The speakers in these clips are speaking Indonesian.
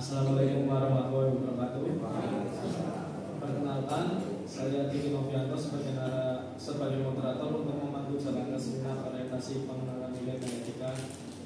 Assalamualaikum warahmatullahi wabarakatuh. Perkenalkan, saya Diki Novianto sebagai moderator untuk memandu jalannya seminar orientasi pengenalan nilai dan etika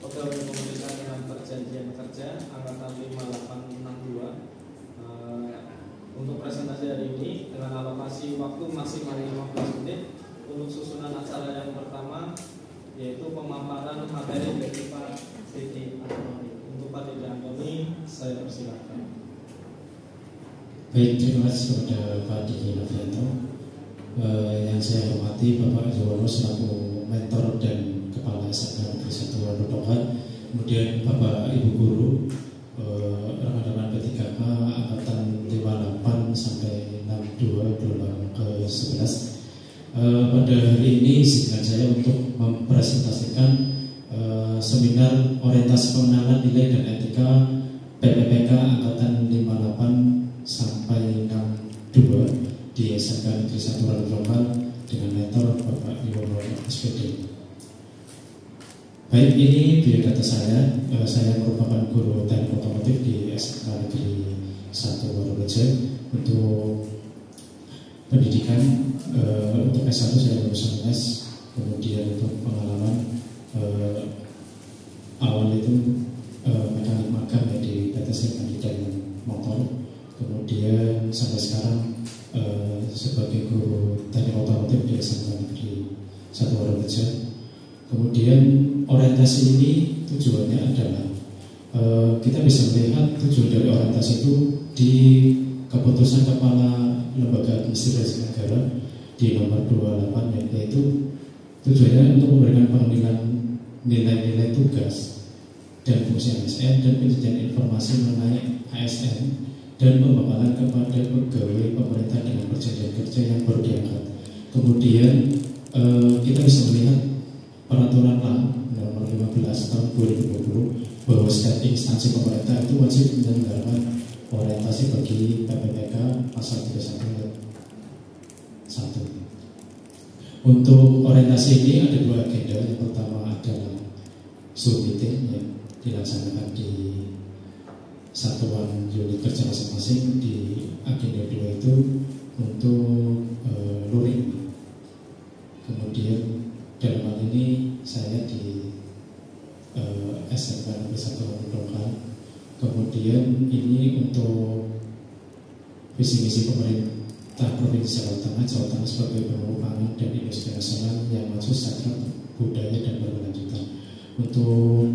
pegawai pemerintah dengan perjanjian kerja angkatan 5862. Untuk presentasi hari ini dengan alokasi waktu maksimal 15 menit untuk susunan acara yang pertama yaitu pemaparan materi dari Pak Diki Antoni. Untuk Pak Diki Antoni, saya persilakan. Baik, terima kasih kepada Pak Diki Novianto. Yang saya hormati Bapak Yowono selaku mentor dan Kepala SMK Negeri 1 Wadodongan, kemudian Bapak Ibu Guru, rekan-rekan P3K angkatan 58 sampai 62 gelombang ke-11. Pada hari ini izinkan saya untuk mempresentasikan seminar orientasi pengenalan nilai dan etika PPPK angkatan 58 sampai 62 di SMK Negeri 1 Wadodongan dengan mentor Bapak Yowono SPD. Baik, ini biodata saya. Saya merupakan guru teknik otomotif di SMK Negeri 1 Wadodongan. Untuk pendidikan, untuk S1 saya lulusan S, kemudian untuk pengalaman awal itu mekanik magang ya di PT Srikanti dan Motor, kemudian sampai sekarang sebagai guru teknik otomotif di SMK Negeri 1 Wadodongan. Kemudian orientasi ini tujuannya adalah kita bisa melihat tujuan dari orientasi itu di keputusan Kepala Lembaga Administrasi Negara di nomor 28, yaitu tujuannya untuk memberikan penilaian nilai-nilai tugas dan fungsi ASN dan penyajian informasi mengenai ASN dan pembekalan kepada pegawai pemerintah dengan perjanjian kerja yang baru diangkat. Kemudian kita bisa melihat peraturan nomor 15 tahun 2020 bahwa setiap instansi pemerintah itu wajib menyelenggarakan orientasi bagi PPPK pasal 31 1. Untuk orientasi ini ada dua agenda. Yang pertama adalah Zoom meeting yang dilaksanakan di satuan unit kerja masing-masing. Di agenda 2 itu untuk luring. Kemudian dalam hal ini saya di SMK Negeri 1 Wadodongan. Kemudian ini untuk visi misi pemerintah Provinsi Jawa Tengah sebagai pemangku pangan dan industri nasional yang maju sejahtera, budaya dan berkelanjutan. Untuk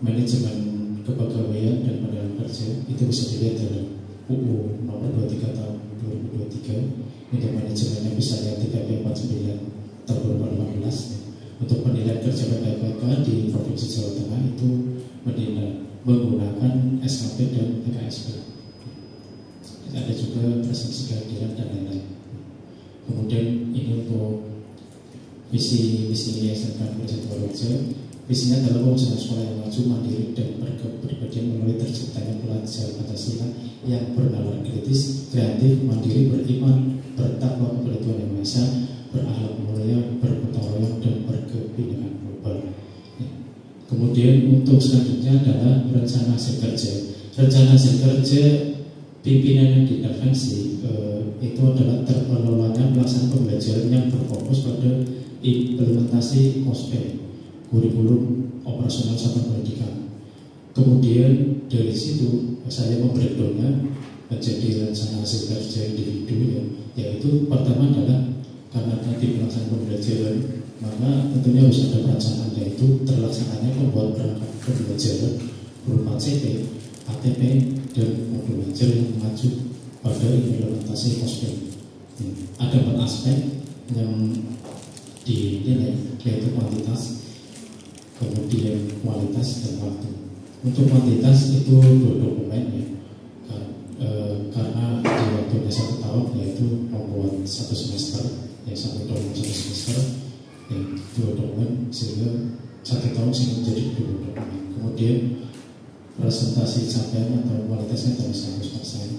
manajemen kepegawaian dan pengenalan kerja itu bisa dilihat dalam UU nomor 23 tahun 2023. Untuk manajemennya bisa lihat di PP 49 tahun 2018. Untuk penilaian kerja PPPK di Provinsi Jawa Tengah itu menggunakan SKP dan PKSP. Ada juga presensi kehadiran dan lain-lain. Kemudian ini untuk visi SMK Negeri 1 Wadodongan. Visinya adalah mewujudkan sekolah yang maju, mandiri dan berkepribadian melalui terciptanya pelajaran Pancasila yang bernalar kritis, kreatif, mandiri, beriman, bertakwa kepada Tuhan Yang Maha Esa, berakhlak mulia, bergotong royong dan berkebinekaan global. Kemudian untuk selanjutnya adalah rencana hasil kerja. Rencana hasil kerja pimpinan yang diintervensi itu adalah terkelolanya pelaksanaan pembelajaran yang berfokus pada implementasi KOSPE, kurikulum operasional satuan pendidikan. Kemudian dari situ saya membreakdownnya menjadi rencana hasil kerja individu, yaitu pertama adalah karena nanti pelaksanaan pembelajaran, maka tentunya harus ada perencanaan, yaitu terlaksananya pembuat perangkat pembelajaran berupa CP, ATP, dan modul belajar yang mengacu pada implementasi KOSPE. Ada 4 aspek yang dinilai, yaitu kuantitas, kemudian kualitas, dan waktu. Untuk kuantitas itu 2 dokumen ya, karena di waktunya 1 tahun, yaitu membuat 1 semester, ya 1 dokumen 1 semester, ya 2 dokumen, sehingga 1 tahun sehingga menjadi 2 dokumen. Kemudian presentasi capaian atau kualitasnya adalah 100%.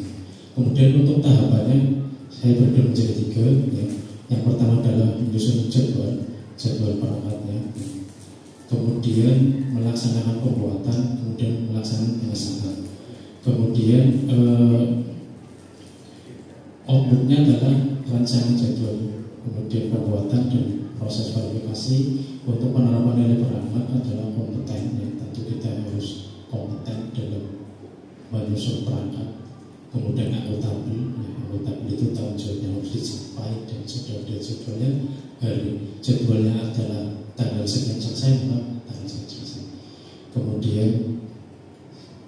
Kemudian untuk tahapannya saya bagi menjadi 3 ya. Yang pertama adalah menyusun jadwal perangkatnya, kemudian melaksanakan pembuatan, kemudian melaksanakan pengesahan. Kemudian outputnya adalah rancangan jadwal, kemudian pembuatan dan proses verifikasi. Untuk penerapan nilai perangkat adalah kompeten, ya. Tentu kita harus kompeten dalam menyusun perangkat. Kemudian akuntabel, ya. Akuntabel itu tanggung jawabnya harus dicapai dan sudah ada jadwalnya. Hari jadwalnya adalah tanggal sekian selesai, maka tanggal sekian selesai. Kemudian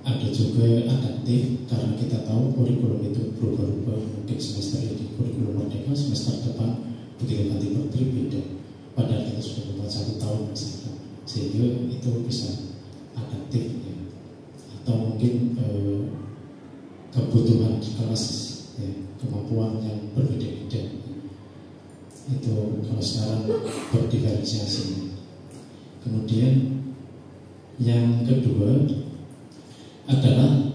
ada juga adaptif, karena kita tahu kurikulum itu berubah-ubah. Mungkin semester ini kurikulum merdeka, semester depan begitu ganti menteri beda. Padahal kita sudah membuat 1 tahun misalkan, sehingga itu bisa adaptif, ya. Atau mungkin kebutuhan kelas, ya, kemampuan yang berbeda-beda. Itu kalau sekarang berdiferensiasi. Kemudian yang kedua adalah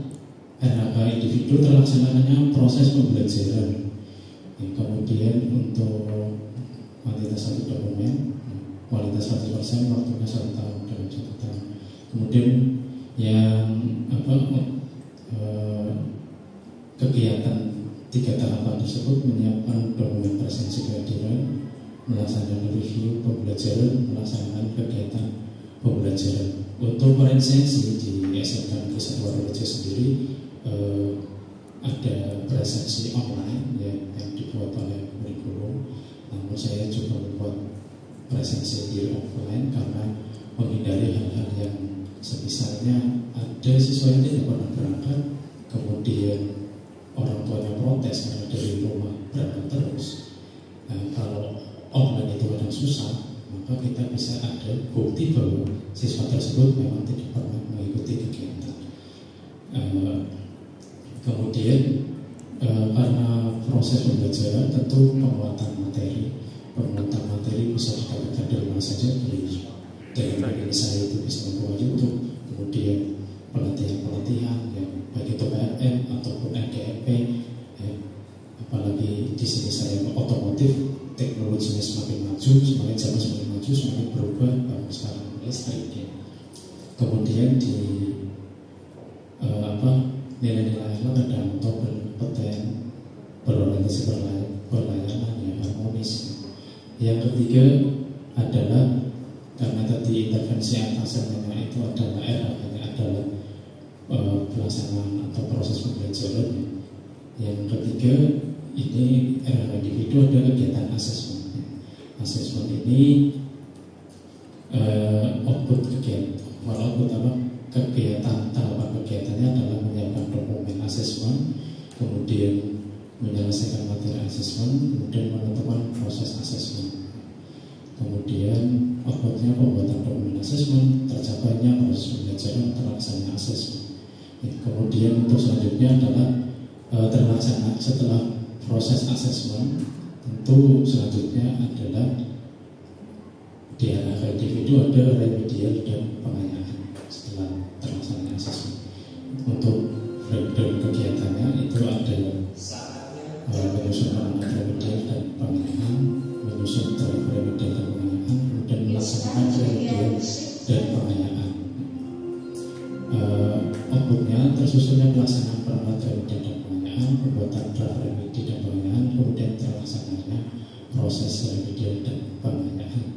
RHK individu terlaksananya proses pembelajaran. Ya, kemudian untuk kuantitas 1 dokumen, kualitas 100%, waktunya 1 tahun dalam 1 tahun. Kemudian yang kegiatan 3 tahapan tersebut menyiapkan dokumen presensi kehadiran, melaksanakan review pembelajaran, melaksanakan kegiatan pembelajaran. Untuk presensi di SMK Negeri 1 Warurejo sendiri ada presensi online, ya, yang dibuat oleh kurikulum. Namun saya juga membuat presensi di offline karena menghindari hal-hal yang semisalnya ada siswa yang tidak pernah berangkat, kemudian orang tuanya protes karena dari rumah berangkat terus. Nah, kalau online itu kadang susah, maka kita bisa ada bukti bahwa siswa tersebut memang tidak pernah mengikuti kegiatan. Kemudian karena proses pembelajaran tentu penguatan materi bisa didapatkan dari mana saja, dari saya itu bisa membawa YouTube, kemudian pelatihan ya, baik itu PRM ataupun NGMP, ya. Apalagi di sini saya otomotif, teknologinya semakin maju, semakin zaman semakin maju, semakin berubah, sekarang listrik, ya. Kemudian di nilai-nilai lo ada kompeten, berorientasi berlayanan, ya, harmonis. Yang ketiga adalah karena tadi intervensi atasannya itu adalah adalah pelaksanaan atau proses pembelajaran. Yang ketiga ini individu ada kegiatan asesmen. Asesmen ini output kegiatan tahapan kegiatannya adalah menyiapkan dokumen asesmen, kemudian menyelesaikan materi asesmen, kemudian menentukan proses asesmen. Kemudian outputnya pembuatan dokumen asesmen, tercapainya proses pembelajaran, terlaksana asesmen. Kemudian untuk selanjutnya adalah terlaksana setelah proses asesmen, tentu selanjutnya adalah di RHK individu ada remedial dan pengayaan setelah terlaksana asesmen. Untuk breakdown kegiatannya itu ada menyusun penanganan remedial dan pengayaan, menyusun tarif remedial dan pengayaan, kemudian melaksanakan remedial dan pengayaan. Outputnya tersusunnya pelaksanaan perangkat remedial dan pengayaan, pembuatan draft remedi dan pengayaan, kemudian terlaksananya proses remedial dan pengayaan.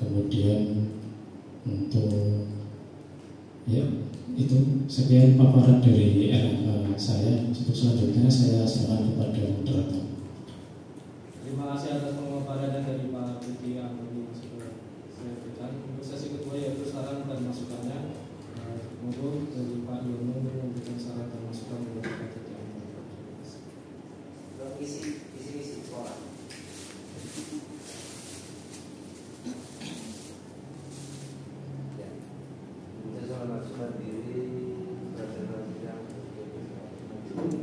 Kemudian untuk ya itu sekian paparan dari saya. Untuk selanjutnya saya serahkan kepada moderator. Terima kasih atas pemaparannya dari Pak Budi yang sudah saya berikan. Untuk sesi kedua yaitu saran dan masukannya, monggo dari Pak Yono memberikan saran dan masukan kepada Pak Budi. Isi sekolah. Melaksanakan diri presentasi yang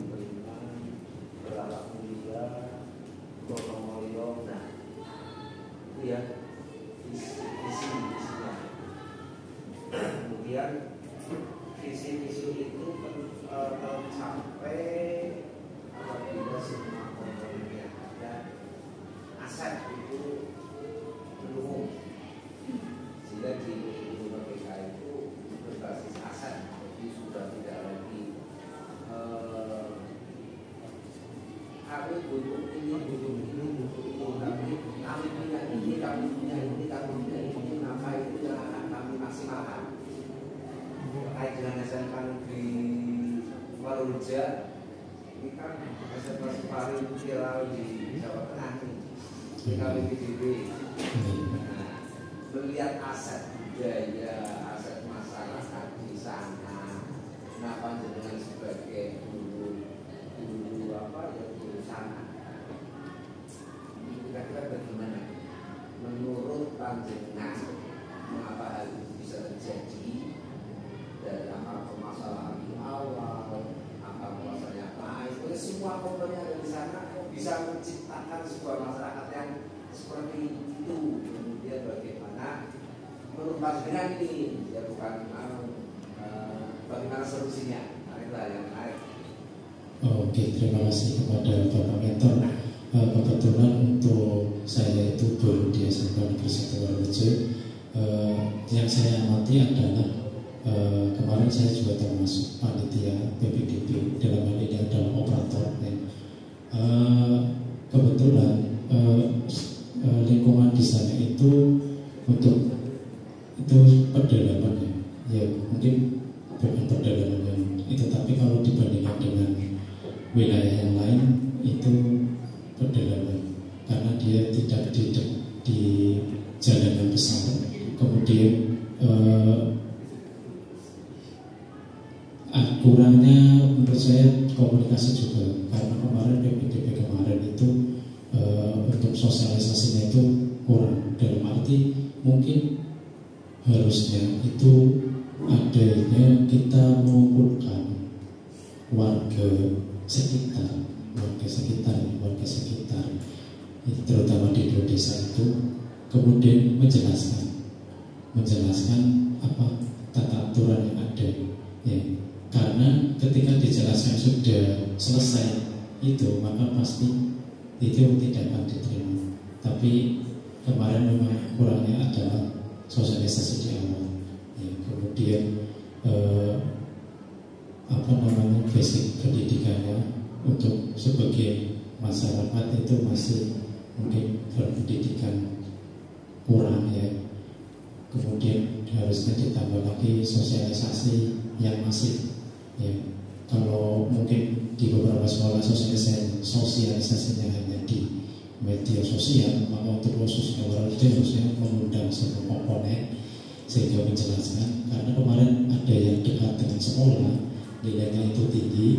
beriman, berakhlak mulia, bernomor. Nah, itu ya isinya. Kemudian visi-visi itu kami butuh ini, tapi kami punya ini, kami punya ini, maka itu yang akan kami maksimalkan. Terkait dengan SMK Negeri Waluja, ini kan SMK paling viral di Jawa Tengah nih, di KPPDB. Nah, melihat aset budaya, aset masyarakat di sana, kenapa jenengan sebagai guru sana? Kira-kira bagaimana? Menurut panjenengan, mengapa hal itu bisa terjadi? Dari apa permasalahan di awal, apa masalahnya lain, semua komponen yang ada di sana bisa menciptakan sebuah masyarakat yang seperti itu. Kemudian bagaimana menurut panjenengan ini, ya bukan bagaimana solusinya? Itulah yang menarik. Oke, terima kasih kepada Bapak Mentor. Kebetulan untuk saya itu baru di SMK Negeri 1 Waluja. Yang saya amati adalah kemarin saya juga termasuk panitia PPDB, dalam hal ini adalah operator. Kebetulan lingkungan di sana itu untuk itu pendalamannya, ya mungkin bukan pendalaman itu, tapi kalau dibandingkan dengan wilayah yang lain itu pendalaman, karena dia tidak di jalan yang besar. Kemudian kurangnya menurut saya komunikasi juga, karena kemarin PPDB kemarin itu untuk sosialisasinya itu kurang, dalam arti mungkin harusnya itu adanya kita mengumpulkan warga sekitar, terutama di dua desa itu, kemudian menjelaskan apa tata aturan yang ada, ya. Karena ketika dijelaskan sudah selesai itu, maka pasti itu tidak akan diterima. Tapi kemarin memang kurangnya adalah sosialisasi di awal, ya. Kemudian basic pendidikannya untuk sebagian masyarakat itu masih mungkin berpendidikan kurang, ya. Kemudian harusnya ditambah lagi sosialisasi yang masif, ya. Kalau mungkin di beberapa sekolah sosialisasinya hanya di media sosial, maka untuk khusus Waluja harusnya mengundang semua komponen sehingga menjelaskan. Karena kemarin ada yang dekat dengan sekolah, nilainya itu tinggi,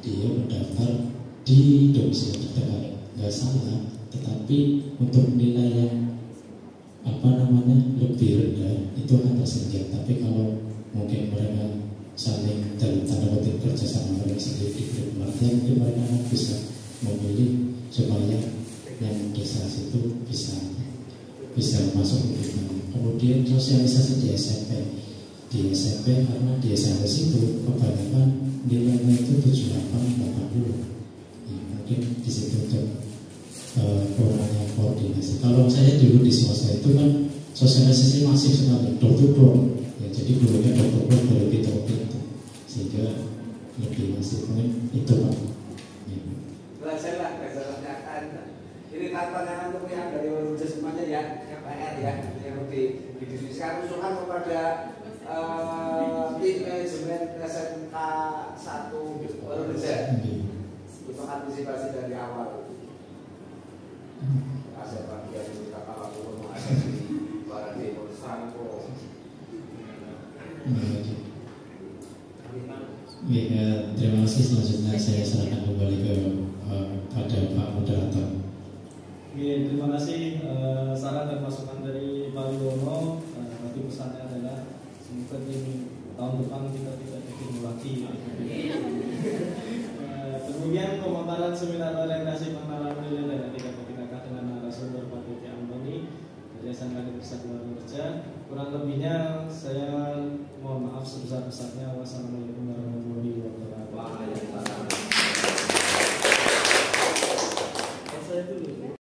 dia mendaftar di domisili terdekat, nggak salah, tetapi untuk nilai yang lebih rendah itu akan tersendat. Tapi kalau mungkin mereka saling dalam tanda kutip kerja sama mereka sendiri di grup pelatihan, mungkin mereka akan bisa memilih supaya yang desa situ bisa masuk ke grup. Kemudian sosialisasi di SMP, karena di SMP situ kebanyakan nilainya itu 78, 80, ya, mungkin di situ kurangnya koordinasi. Kalau saya dulu di swasta itu kan sosialisasi masif sekali, door to door, ya, jadi gurunya door to door dari pintu ke pintu, sehingga lebih masif. Mungkin itu Pak. Ya. Belajarlah nyata. Ini tantangan untuk yang dari Waluja semuanya ya, yang PR ya, yang didiskusikan usulkan kepada tim manajemen SMK 1 Waluja untuk antisipasi dari awal. Aset bagian kita kalau mau ada di barang demonstran kok. Ya, terima kasih. Selanjutnya saya serahkan kembali pada Pak Moderator. Ya, terima kasih saran dan masukan dari Pak Wiono. Tapi pesannya adalah semoga tahun depan kita tidak ketemu lagi. Kemudian pemaparan seminar orientasi pengalaman nilai dan etika PPKK dengan narasumber Pak Diki Antoni dari SMK Negeri 1 Waluja. Kurang lebihnya saya mohon maaf sebesar-besarnya. Wassalamualaikum warahmatullahi wabarakatuh.